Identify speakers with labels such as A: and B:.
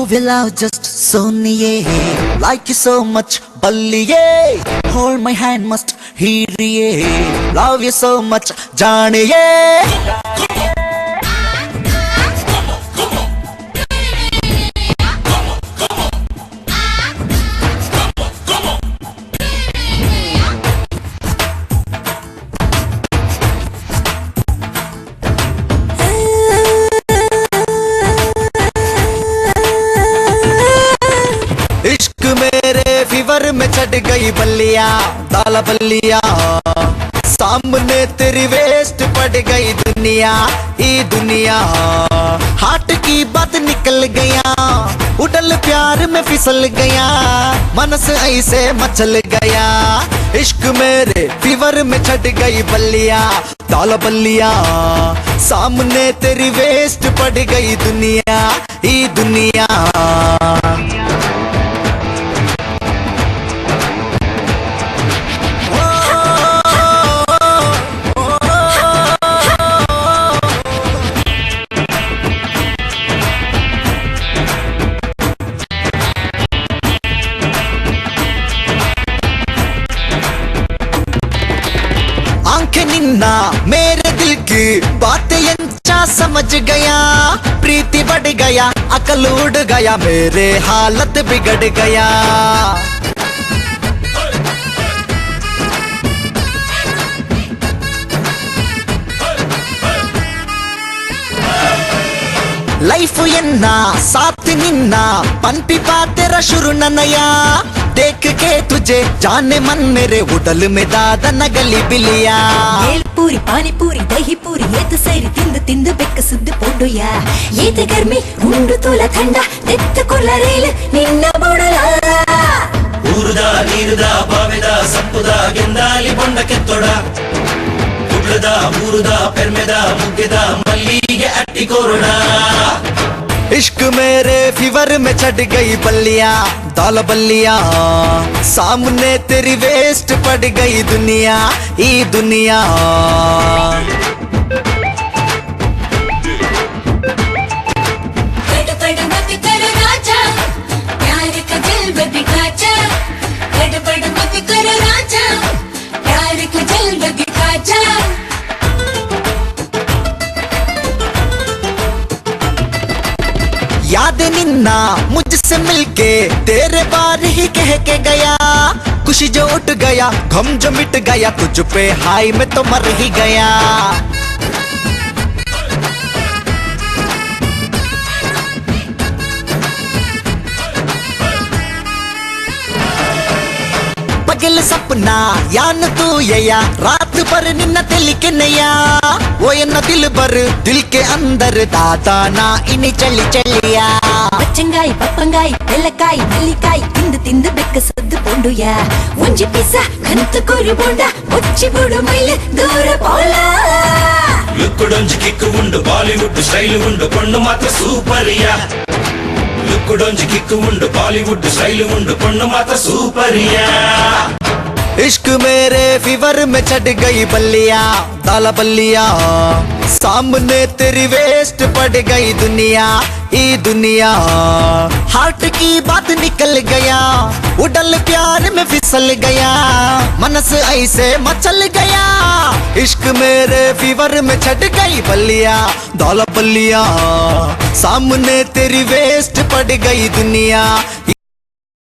A: move your love just Soniye, like you so much Balliye, hold my hand must hear love you so much Janiye. इश्क मेरे fever में चढ़ गई बल्लिया दाला बल्लिया, सामने तेरी वेस्ट पड़ गई दुनिया ई दुनिया। हार्ट की बात निकल गया, उड़ल प्यार में फिसल गया, मनस ऐसे मचल गया। इश्क मेरे फीवर में चढ़ गई बल्लिया दाला बल्लिया, सामने तेरी वेस्ट पड़ गई दुनिया ई दुनिया। आंखें निन्ना मेरे दिल की बातें अच्छा समझ गया, प्रीति बढ़ गया अकल उड़ गया, मेरे हालत बिगड़ गया। లైఫ్ ఎన్నా साथ निन्ना पनपी पा तेरा शुरू नया, देख के तुझे जाने मन मेरे उडल में दादा नगली बिलिया।
B: पूरी पानी पूरी दही पूरी ಏದು ಸೇರಿ ತಿಂದು ತಿಂದು ಬೆಕ್ಕ ಸುದ್ದು ಪೋಡುಯ, ಏತೆ ಗರ್ಮಿ ಉಂಡು ತೋಲ ಥಂಡ ತೆತ್ತುಕೊಳ್ಳ ರೈಲ್ ನಿನ್ನ ಬೊಡಲ।
C: ಊರುದ ನೀರುದ ಬಾವೆದ ಸಪ್ಪುದ ಗೆಂದಾಲಿ ಬೊಂಡ ಕೆತ್ತೊಡ, ಉಡ್ಲದ ಊರುದ ಪೆರ್ಮೆದ ಮುಗ್ಗೆದ ಮಲ್ಲಿಗೆ ಅಟ್ಟಿ ಕೋರಣ।
A: इश्क मेरे फीवर में चढ़ गई बल्लिया दाल बल्लिया, सामने तेरी वेस्ट पड़ गई दुनिया ई दुनिया। याद निन्ना मुझसे मिलके तेरे बार ही कह के गया, खुशी जो उठ गया गम जो मिट गया, तुझ पे हाई में तो मर ही गया। पगल सपना यान तू यया, रात भर निन्न तेलिके नया, वो न दिल भर दिल के अंदर दादा ना इन्हीं चली चलिया।
B: பச்சங்காய் பப்பங்காய் வெள்ளக்காய் மல்லிக்காய் திந்து திந்து ಬೆಕ್ಕ ಸುದ್ದು ಪೋಡುಯ, ಒಂಜಿ ಪಿಸ ಕಂತು ಕೊರಿ ಬೋಂಡ ಒಚ್ಚಿ ಬುಡು ಮೈಲ್ ದೂರ ಪೋಲ।
C: లుక్కుడొంజి కిక్కు ఉండు బాలీవుడ్ స్టైల్ ఉండు పొన్ను మాత్ర సూపరియా, లుక్కుడొంజి కిక్కు ఉండు బాలీవుడ్ స్టైల్ ఉండు పొన్ను మాత్ర సూపరియా।
A: इश्क मेरे फीवर में चढ़ गई बल्लिया दाला बल्लिया, सामने तेरी वेस्ट पड़ गई दुनिया ई दुनिया। हार्ट की बात निकल गया, उड़ल प्यार में फिसल गया, मनस ऐसे मचल गया। इश्क मेरे फीवर में चढ़ गई बल्लिया दाला बल्लिया, सामने तेरी वेस्ट पड़ गई दुनिया।